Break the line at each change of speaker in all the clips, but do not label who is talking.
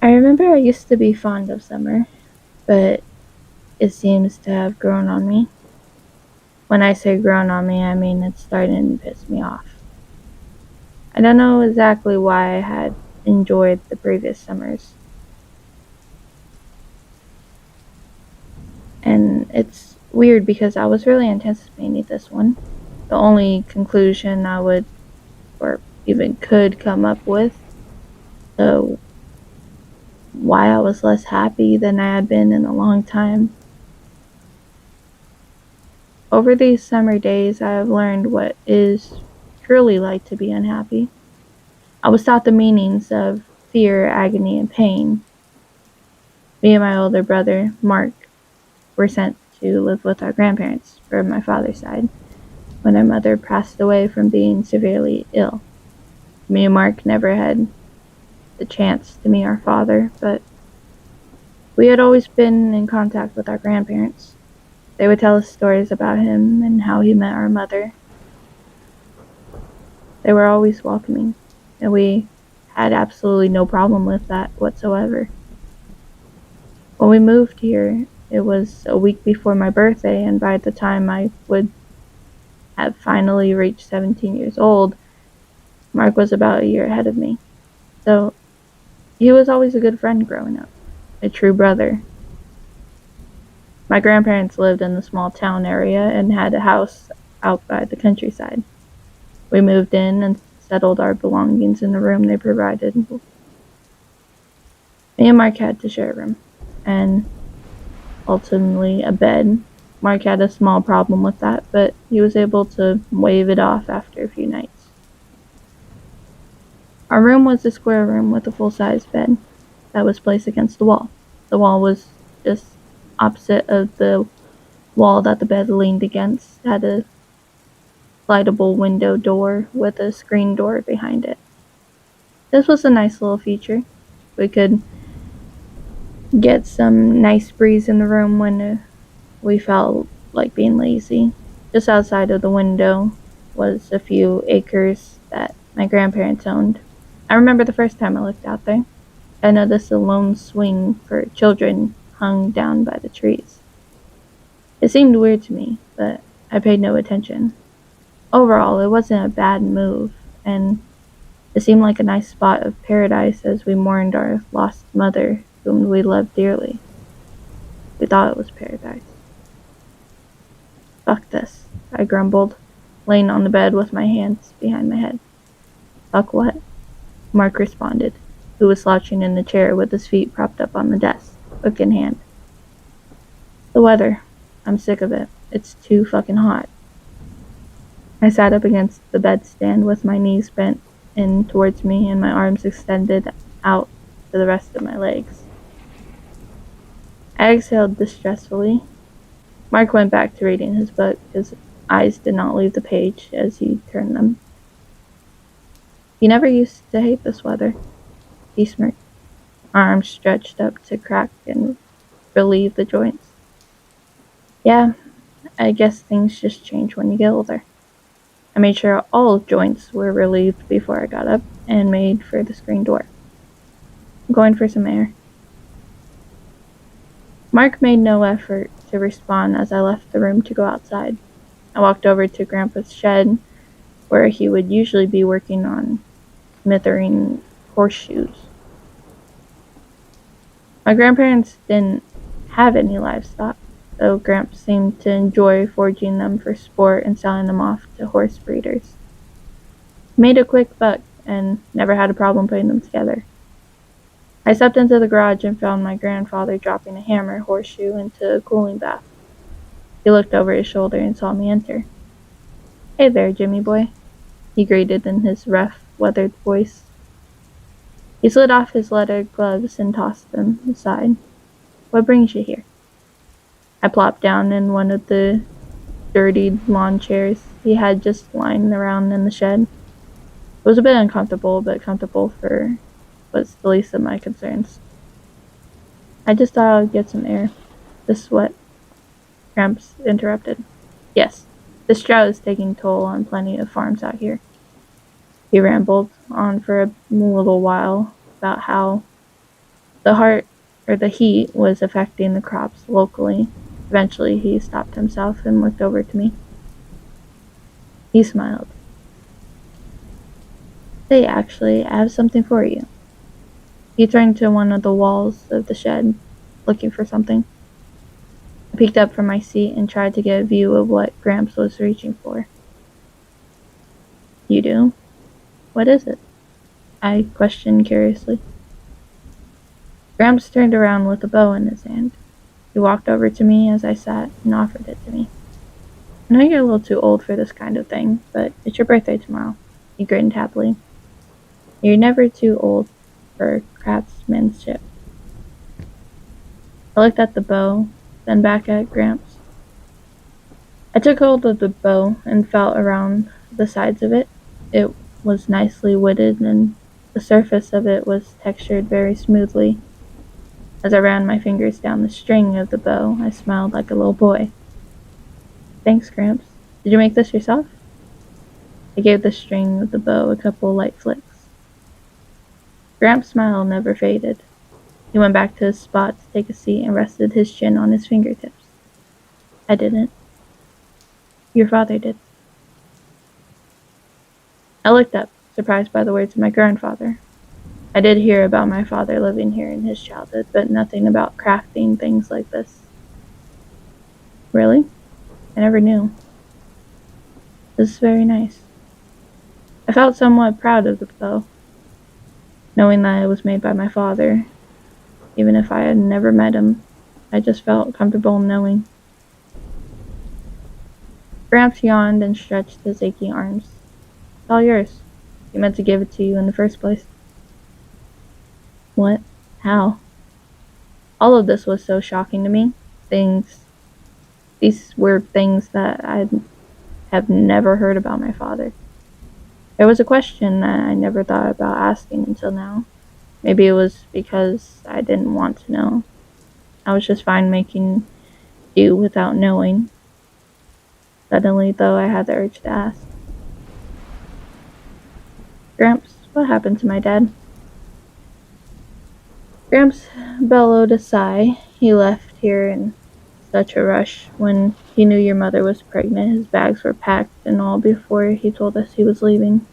I remember I used to be fond of summer, but it seems to have grown on me. When I say grown on me, I mean it's starting to piss me off. I don't know exactly why I had enjoyed the previous summers, and it's weird because I was really anticipating this one. The only conclusion I would, or even could come up with, the why I was less happy than I had been in a long time. Over these summer days, I have learned what is truly like to be unhappy. I was taught the meanings of fear, agony, and pain. Me and my older brother, Mark, were sent to live with our grandparents from my father's side when our mother passed away from being severely ill. Me and Mark never had the chance to meet our father, but we had always been in contact with our grandparents. They would tell us stories about him and how he met our mother. They were always welcoming, and we had absolutely no problem with that whatsoever. When we moved here, it was a week before my birthday, and by the time I would have finally reached 17 years old, Mark was about a year ahead of me. So he was always a good friend growing up, a true brother. My grandparents lived in the small town area and had a house out by the countryside. We moved in and settled our belongings in the room they provided. Me and Mark had to share a room, and ultimately a bed. Mark had a small problem with that, but he was able to wave it off after a few nights. Our room was a square room with a full-size bed that was placed against the wall. The wall was just opposite of the wall that the bed leaned against, had a slidable window door with a screen door behind it. This was a nice little feature. We could get some nice breeze in the room when we felt like being lazy. Just outside of the window was a few acres that my grandparents owned. I remember the first time I looked out there. I noticed a lone swing for children hung down by the trees. It seemed weird to me, but I paid no attention. Overall, it wasn't a bad move, and it seemed like a nice spot of paradise as we mourned our lost mother, whom we loved dearly. We thought it was paradise. Fuck this, I grumbled, laying on the bed with my hands behind my head. Fuck what? Mark responded, who was slouching in the chair with his feet propped up on the desk, book in hand. The weather. I'm sick of it. It's too fucking hot. I sat up against the bedstand with my knees bent in towards me and my arms extended out to the rest of my legs. I exhaled distressfully. Mark went back to reading his book. His eyes did not leave the page as he turned them. You never used to hate this weather, he smirked, arms stretched up to crack and relieve the joints. Yeah, I guess things just change when you get older. I made sure all joints were relieved before I got up and made for the screen door. I'm going for some air. Mark made no effort to respond as I left the room to go outside. I walked over to Grandpa's shed, where he would usually be working on smithering horseshoes. My grandparents didn't have any livestock, though Gramps seemed to enjoy foraging them for sport and selling them off to horse breeders. He made a quick buck and never had a problem putting them together. I stepped into the garage and found my grandfather dropping a hammer horseshoe into a cooling bath. He looked over his shoulder and saw me enter. Hey there, Jimmy boy, he greeted in his rough, weathered voice. He slid off his leather gloves and tossed them aside. What brings you here? I plopped down in one of the dirtied lawn chairs he had just lying around in the shed. It was a bit uncomfortable, but comfortable for was the least of my concerns. I just thought I would get some air. This sweat, Gramps interrupted. Yes, this drought is taking toll on plenty of farms out here. He rambled on for a little while about how The heat was affecting the crops locally. Eventually, he stopped himself and looked over to me. He smiled. "Say, actually, I have something for you." He turned to one of the walls of the shed, looking for something. I peeked up from my seat and tried to get a view of what Gramps was reaching for. "You do? What is it?" I questioned curiously. Gramps turned around with a bow in his hand. He walked over to me as I sat and offered it to me. "I know you're a little too old for this kind of thing, but it's your birthday tomorrow." He grinned happily. "You're never too old for craftsmanship." I looked at the bow, then back at Gramps. I took hold of the bow and felt around the sides of it. It was nicely wooded, and the surface of it was textured very smoothly. As I ran my fingers down the string of the bow, I smiled like a little boy. "Thanks, Gramps. Did you make this yourself?" I gave the string of the bow a couple light flicks. Gramps' smile never faded. He went back to his spot to take a seat and rested his chin on his fingertips. "I didn't. Your father did." I looked up, surprised by the words of my grandfather. I did hear about my father living here in his childhood, but nothing about crafting things like this. "Really? I never knew. This is very nice." I felt somewhat proud of the bow, knowing that it was made by my father. Even if I had never met him, I just felt comfortable knowing. Gramps yawned and stretched his aching arms. "It's all yours. He meant to give it to you in the first place." "What? How?" All of this was so shocking to me. These were things that I have never heard about my father. There was a question that I never thought about asking until now. Maybe it was because I didn't want to know. I was just fine making do without knowing. Suddenly, though, I had the urge to ask. "Gramps, what happened to my dad?" Gramps bellowed a sigh. "He left here in such a rush. When he knew your mother was pregnant, his bags were packed and all before he told us he was leaving."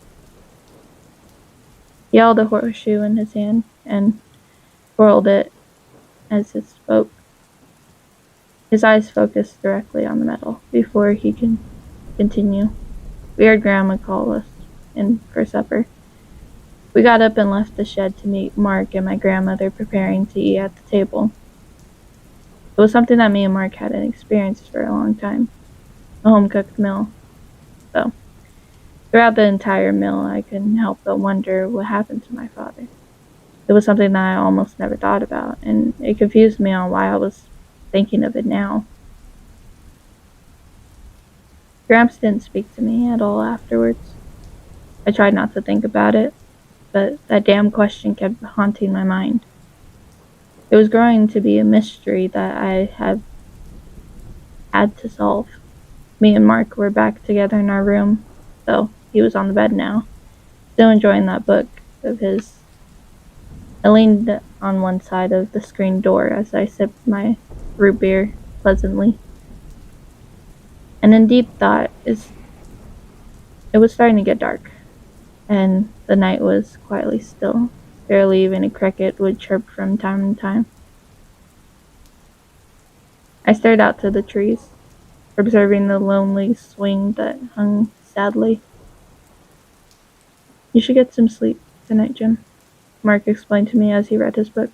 He held a horseshoe in his hand and twirled it as he spoke. His eyes focused directly on the metal. Before he could continue, we heard Grandma call us in for supper. We got up and left the shed to meet Mark and my grandmother preparing to eat at the table. It was something that me and Mark hadn't experienced for a long time. A home-cooked meal, though. Throughout the entire meal, I couldn't help but wonder what happened to my father. It was something that I almost never thought about, and it confused me on why I was thinking of it now. Gramps didn't speak to me at all afterwards. I tried not to think about it, but that damn question kept haunting my mind. It was growing to be a mystery that I had to solve. Me and Mark were back together in our room, though he was on the bed now, still enjoying that book of his. I leaned on one side of the screen door as I sipped my root beer pleasantly. And in deep thought, it was starting to get dark, and the night was quietly still. Barely even a cricket would chirp from time to time. I stared out to the trees, observing the lonely swing that hung sadly. "You should get some sleep tonight, Jim," Mark explained to me as he read his book.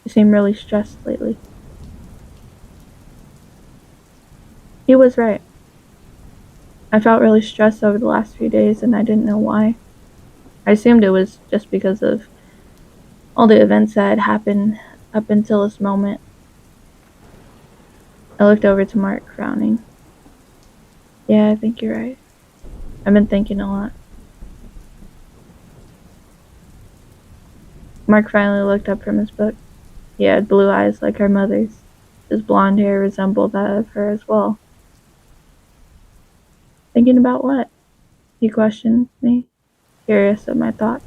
"You seem really stressed lately." He was right. I felt really stressed over the last few days, and I didn't know why. I assumed it was just because of all the events that had happened up until this moment. I looked over to Mark, frowning. "Yeah, I think you're right. I've been thinking a lot." Mark finally looked up from his book. He had blue eyes like our mother's. His blonde hair resembled that of her as well. "Thinking about what?" he questioned me, curious of my thoughts.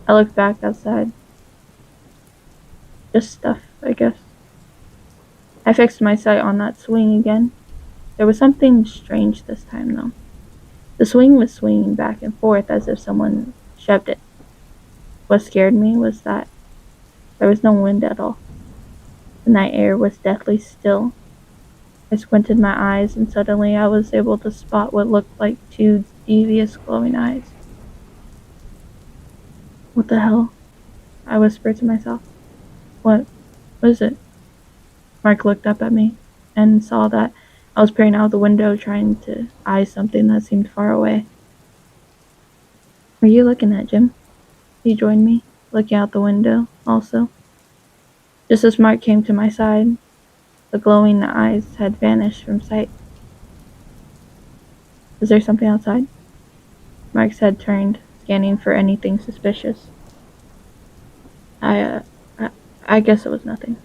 I looked back outside. Just stuff, I guess. I fixed my sight on that swing again. There was something strange this time, though. The swing was swinging back and forth as if someone shoved it. What scared me was that there was no wind at all. The night air was deathly still. I squinted my eyes, and suddenly I was able to spot what looked like two devious glowing eyes. What the hell? I whispered to myself. What was it? Mark looked up at me and saw that I was peering out the window trying to eye something that seemed far away. What are you looking at, Jim? He joined me, looking out the window also. Just as Mark came to my side, the glowing eyes had vanished from sight. Is there something outside? Mark's head turned, scanning for anything suspicious. I, uh, I, I guess it was nothing.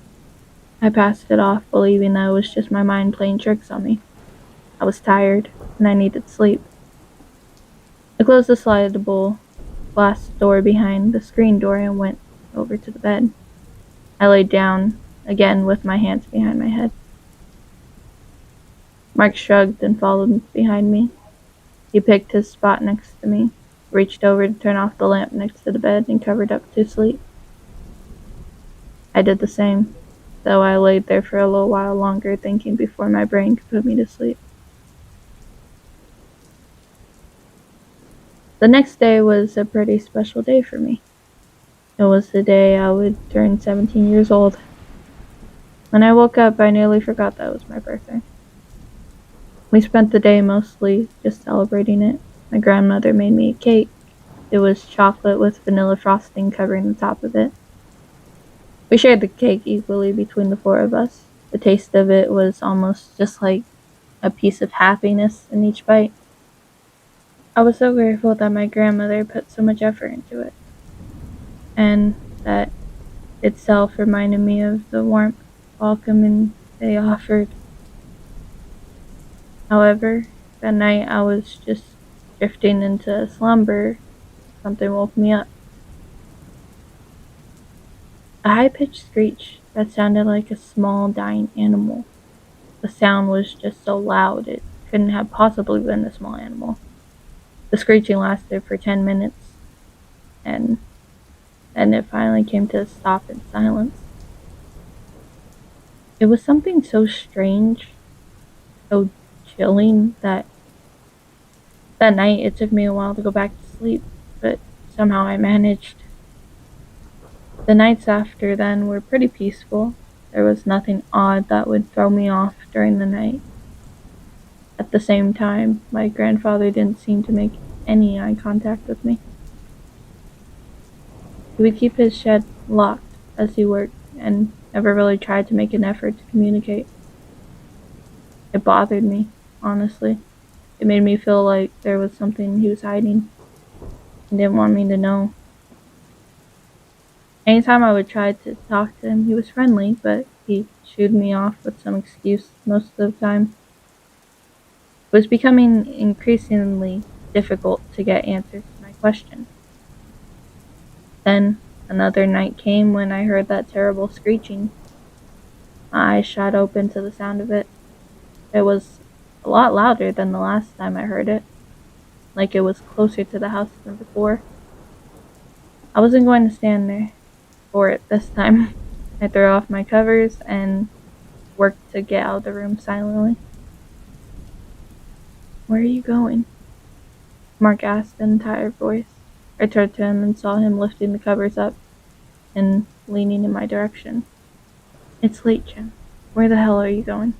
I passed it off, believing that it was just my mind playing tricks on me. I was tired, and I needed sleep. I closed the slidable glass door behind the screen door and went over to the bed. I laid down, again with my hands behind my head. Mark shrugged and followed behind me. He picked his spot next to me, reached over to turn off the lamp next to the bed, and covered up to sleep. I did the same, though I laid there for a little while longer thinking before my brain could put me to sleep. The next day was a pretty special day for me. It was the day I would turn 17 years old. When I woke up, I nearly forgot that it was my birthday. We spent the day mostly just celebrating it. My grandmother made me a cake. It was chocolate with vanilla frosting covering the top of it. We shared the cake equally between the four of us. The taste of it was almost just like a piece of happiness in each bite. I was so grateful that my grandmother put so much effort into it, and that itself reminded me of the warmth, welcoming they offered. However, that night I was just drifting into slumber. Something woke me up. A high-pitched screech that sounded like a small dying animal. The sound was just so loud it couldn't have possibly been a small animal. The screeching lasted for 10 minutes, and then it finally came to a stop in silence. It was something so strange, so chilling, that night it took me a while to go back to sleep, but somehow I managed. The nights after then were pretty peaceful. There was nothing odd that would throw me off during the night. At the same time, my grandfather didn't seem to make any eye contact with me. He would keep his shed locked as he worked and never really tried to make an effort to communicate. It bothered me, honestly. It made me feel like there was something he was hiding and didn't want me to know. Anytime I would try to talk to him, he was friendly, but he shooed me off with some excuse most of the time. It was becoming increasingly difficult to get answers to my questions. Then another night came when I heard that terrible screeching. My eyes shot open to the sound of it. It was a lot louder than the last time I heard it, like it was closer to the house than before. I wasn't going to stand there for it this time. I threw off my covers and worked to get out of the room silently. Where are you going? Mark asked in a tired voice. I turned to him and saw him lifting the covers up and leaning in my direction. It's late, Jim. Where the hell are you going?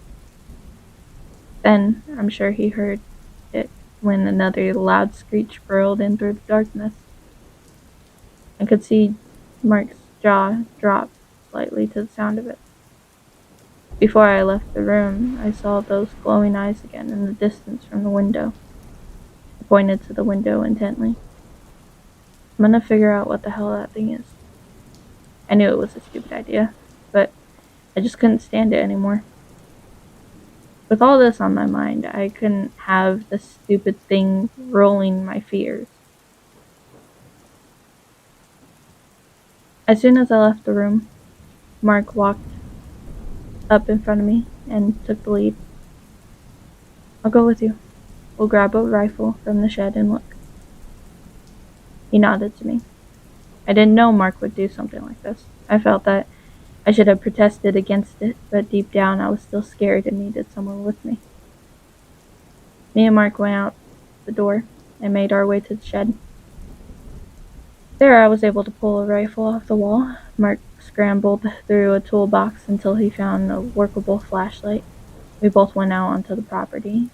Then, I'm sure he heard it when another loud screech burrowed in through the darkness. I could see Mark's jaw drop slightly to the sound of it. Before I left the room, I saw those glowing eyes again in the distance from the window. I pointed to the window intently. I'm gonna figure out what the hell that thing is. I knew it was a stupid idea, but I just couldn't stand it anymore. With all this on my mind, I couldn't have the stupid thing rolling my fears. As soon as I left the room, Mark walked up in front of me and took the lead. "I'll go with you. We'll grab a rifle from the shed and look." He nodded to me. I didn't know Mark would do something like this. I felt that I should have protested against it, but deep down I was still scared and needed someone with me. Me and Mark went out the door and made our way to the shed. There I was able to pull a rifle off the wall. Mark scrambled through a toolbox until he found a workable flashlight. We both went out onto the property,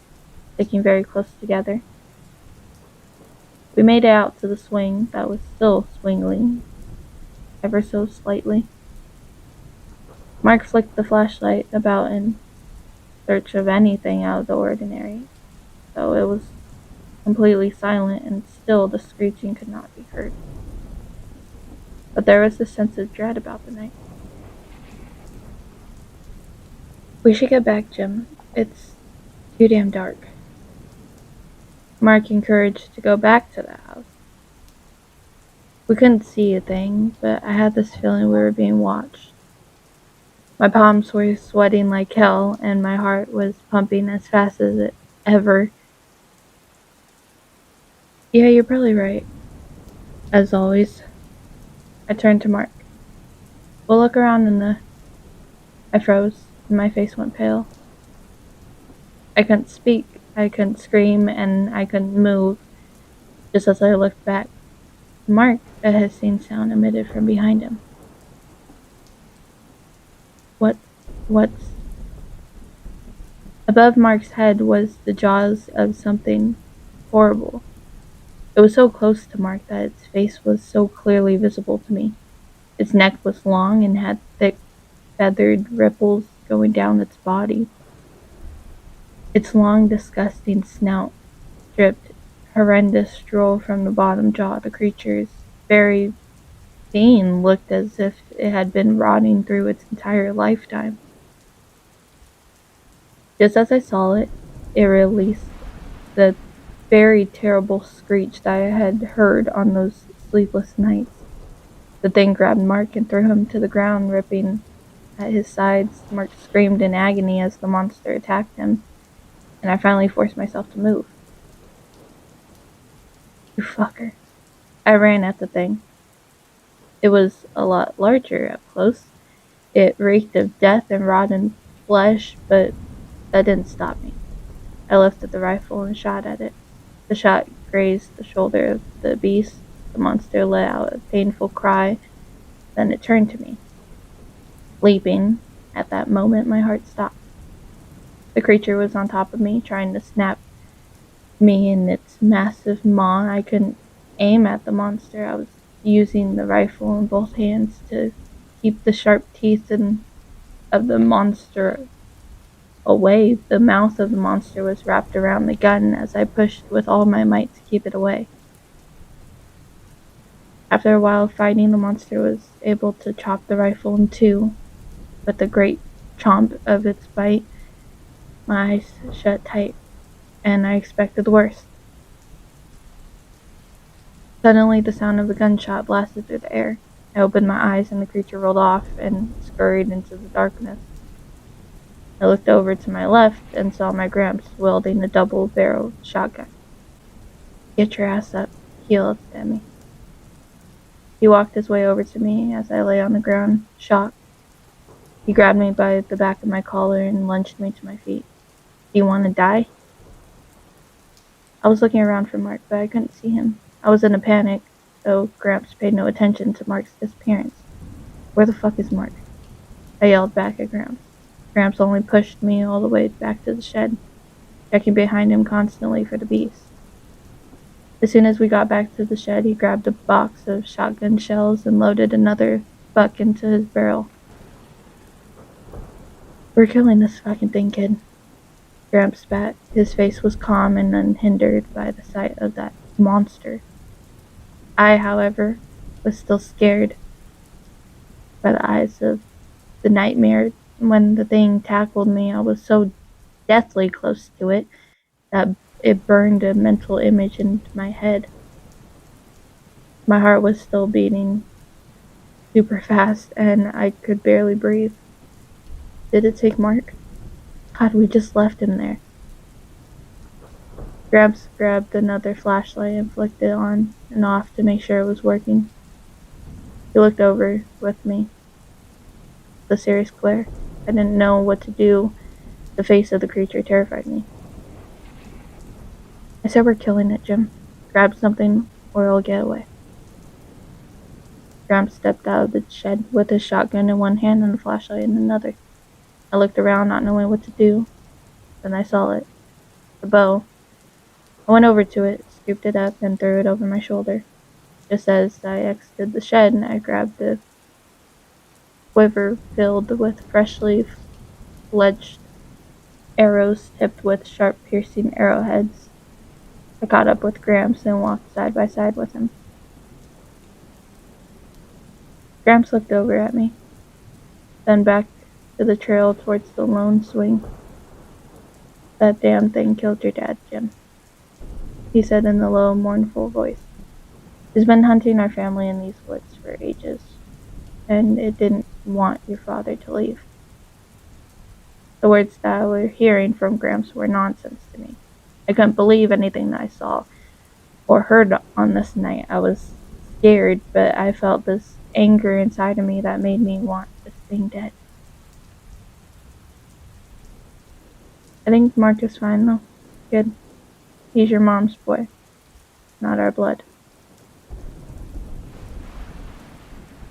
sticking very close together. We made it out to the swing that was still swinging, ever so slightly. Mark flicked the flashlight about in search of anything out of the ordinary, though it was completely silent and still the screeching could not be heard. But there was a sense of dread about the night. "We should get back, Jim. It's too damn dark." Mark encouraged to go back to the house. We couldn't see a thing, but I had this feeling we were being watched. My palms were sweating like hell, and my heart was pumping as fast as it ever. "Yeah, you're probably right." As always, I turned to Mark. "We'll look around in the..." I froze, and my face went pale. I couldn't speak, I couldn't scream, and I couldn't move. Just as I looked back, Mark, a hissing sound emitted from behind him. What? What's... Above Mark's head was the jaws of something horrible. It was so close to Mark that its face was so clearly visible to me. Its neck was long and had thick, feathered ripples going down its body. Its long, disgusting snout dripped horrendous drool from the bottom jaw. The creature's very being looked as if it had been rotting through its entire lifetime. Just as I saw it, it released the very terrible screech that I had heard on those sleepless nights. The thing grabbed Mark and threw him to the ground, ripping at his sides. Mark screamed in agony as the monster attacked him, and I finally forced myself to move. "You fucker." I ran at the thing. It was a lot larger up close. It reeked of death and rotten flesh, but that didn't stop me. I lifted the rifle and shot at it. The shot grazed the shoulder of the beast. The monster let out a painful cry, then it turned to me. Leaping, at that moment my heart stopped. The creature was on top of me, trying to snap me in its massive maw. I couldn't aim at the monster. I was using the rifle in both hands to keep the sharp teeth of the monster away. The mouth of the monster was wrapped around the gun as I pushed with all my might to keep it away. After a while of fighting, the monster was able to chop the rifle in two. With the great chomp of its bite, my eyes shut tight, and I expected the worst. Suddenly, the sound of a gunshot blasted through the air. I opened my eyes, and the creature rolled off and scurried into the darkness. I looked over to my left and saw my Gramps wielding a double-barreled shotgun. "Get your ass up," he yelled at me. He walked his way over to me as I lay on the ground, shocked. He grabbed me by the back of my collar and lunged me to my feet. "Do you want to die?" I was looking around for Mark, but I couldn't see him. I was in a panic, though Gramps paid no attention to Mark's disappearance. "Where the fuck is Mark?" I yelled back at Gramps. Gramps only pushed me all the way back to the shed, checking behind him constantly for the beast. As soon as we got back to the shed, he grabbed a box of shotgun shells and loaded another buck into his barrel. "We're killing this fucking thing, kid." Gramps spat. His face was calm and unhindered by the sight of that monster. I, however, was still scared by the eyes of the nightmare. When the thing tackled me, I was so deathly close to it that it burned a mental image into my head. My heart was still beating. super fast, and I could barely breathe. Did it take Mark? God, we just left him there. Gramps grabbed another flashlight and flicked it on and off to make sure it was working. He looked over with me, with a serious glare. I didn't know what to do. The face of the creature terrified me. I said, "We're killing it, Jim. Grab something or it'll get away." Gramps stepped out of the shed with his shotgun in one hand and a flashlight in another. I looked around, not knowing what to do. Then I saw it. The bow. I went over to it, scooped it up, and threw it over my shoulder. Just as I exited the shed, I grabbed a quiver filled with freshly fledged arrows tipped with sharp, piercing arrowheads. I caught up with Gramps and walked side by side with him. Gramps looked over at me, then back to the trail towards the lone swing. "That damn thing killed your dad, Jim," he said in a low, mournful voice. "He's been hunting our family in these woods for ages, and it didn't want your father to leave." The words that I was hearing from Gramps were nonsense to me. I couldn't believe anything that I saw or heard on this night. I was scared, but I felt this anger inside of me that made me want this thing dead. "I think Mark is fine, though, kid. He's your mom's boy, not our blood."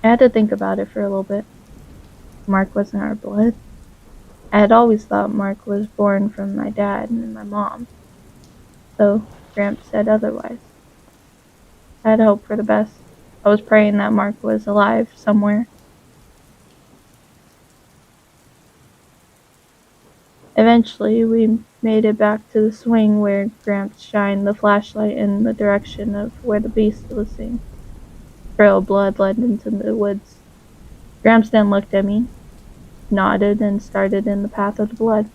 I had to think about it for a little bit. Mark wasn't our blood. I had always thought Mark was born from my dad and my mom, though Gramps said otherwise. I had hope for the best. I was praying that Mark was alive somewhere. Eventually, we made it back to the swing where Gramps shined the flashlight in the direction of where the beast was seen. A trail of blood led into the woods. Gramps then looked at me, nodded, and started in the path of the blood.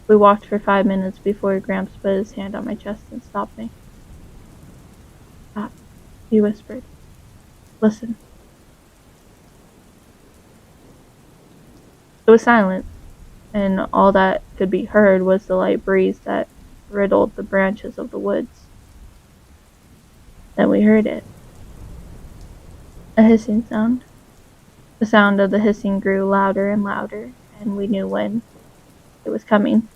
We walked for 5 minutes before Gramps put his hand on my chest and stopped me. "Stop," he whispered. "Listen." It was silent, and all that could be heard was the light breeze that riddled the branches of the woods. Then we heard it. A hissing sound. The sound of the hissing grew louder and louder, and we knew when it was coming.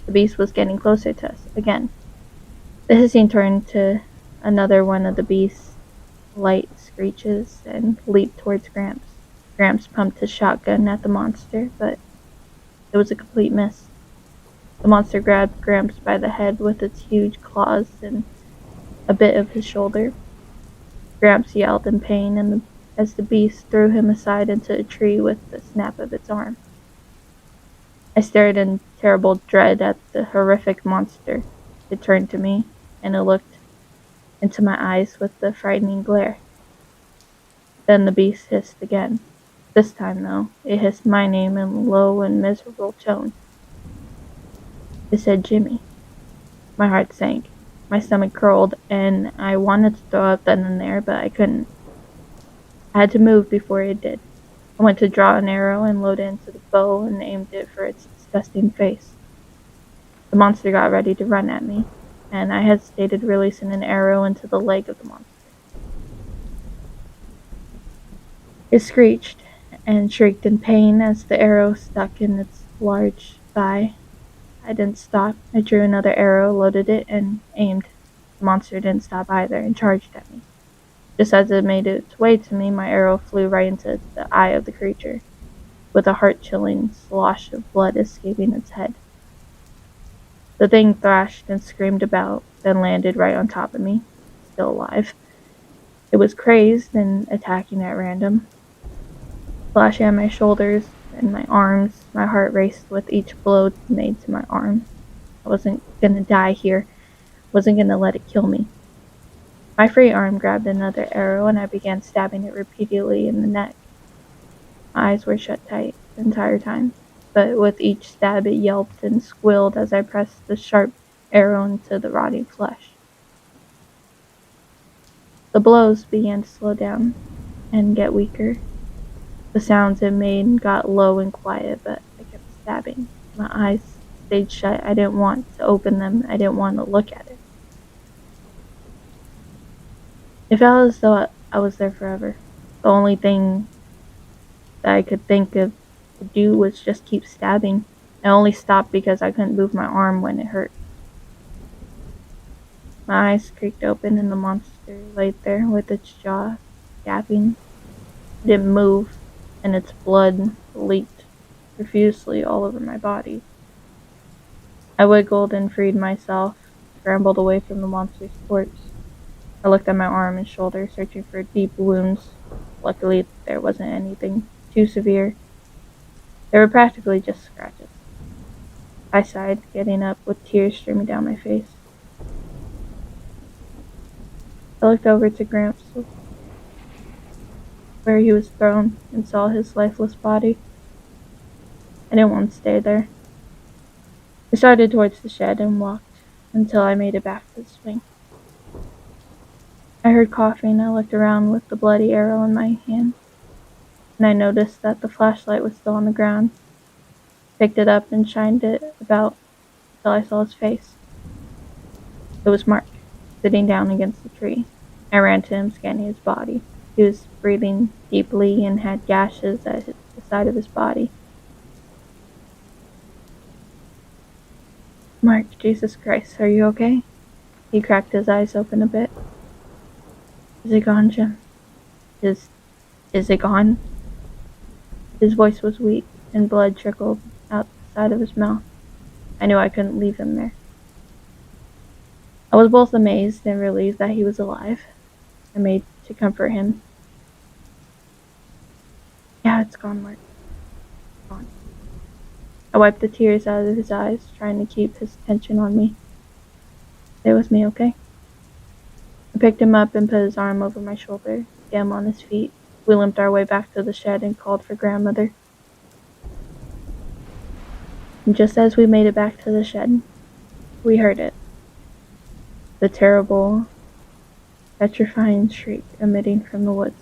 The beast was getting closer to us again. The hissing turned to another one of the beast's light screeches and leaped towards Gramps. Gramps pumped his shotgun at the monster, but it was a complete miss. The monster grabbed Gramps by the head with its huge claws and a bit of his shoulder. Gramps yelled in pain as the beast threw him aside into a tree with the snap of its arm. I stared in terrible dread at the horrific monster. It turned to me, and it looked into my eyes with a frightening glare. Then the beast hissed again. This time, though, it hissed my name in a low and miserable tone. It said Jimmy. My heart sank. My stomach curled, and I wanted to throw up then and there, but I couldn't. I had to move before it did. I went to draw an arrow and load it into the bow and aimed it for its disgusting face. The monster got ready to run at me, and I hesitated, releasing an arrow into the leg of the monster. It screeched and shrieked in pain as the arrow stuck in its large thigh. I didn't stop. I drew another arrow, loaded it, and aimed. The monster didn't stop either and charged at me. Just as it made its way to me, my arrow flew right into the eye of the creature, with a heart-chilling slosh of blood escaping its head. The thing thrashed and screamed about, then landed right on top of me, still alive. It was crazed and attacking at random, slashing at my shoulders and my arms. My heart raced with each blow it made to my arm. I wasn't gonna die here. Wasn't gonna let it kill me. My free arm grabbed another arrow and I began stabbing it repeatedly in the neck. My eyes were shut tight the entire time, but with each stab it yelped and squealed as I pressed the sharp arrow into the rotting flesh. The blows began to slow down. and get weaker. The sounds it made got low and quiet, but I kept stabbing. My eyes stayed shut. I didn't want to open them. I didn't want to look at it. It felt as though I was there forever. The only thing that I could think of to do was just keep stabbing. I only stopped because I couldn't move my arm when it hurt. My eyes creaked open and the monster lay there with its jaw gaping. It didn't move, and its blood leaked profusely all over my body. I wiggled and freed myself, scrambled away from the monster's corpse. I looked at my arm and shoulder, searching for deep wounds. Luckily, there wasn't anything too severe. They were practically just scratches. I sighed, getting up with tears streaming down my face. I looked over to Gramps, where he was thrown, and saw his lifeless body. I didn't want to stay there. I started towards the shed and walked until I made it back to the swing. I heard coughing. I looked around with the bloody arrow in my hand, and I noticed that the flashlight was still on the ground. Picked it up and shined it about until I saw his face. It was Mark, sitting down against the tree. I ran to him, scanning his body. He was breathing deeply and had gashes at the side of his body. Mark, Jesus Christ, are you okay? He cracked his eyes open a bit. Is it gone, Jim? Is it gone? His voice was weak, and blood trickled out the side of his mouth. I knew I couldn't leave him there. I was both amazed and relieved that he was alive. I made to comfort him. Yeah, it's gone, Mark. It's gone. I wiped the tears out of his eyes, trying to keep his attention on me. Stay with me, okay? I picked him up and put his arm over my shoulder, get him on his feet. We limped our way back to the shed and called for grandmother. And just as we made it back to the shed, we heard it. The terrible, petrifying shriek emitting from the woods.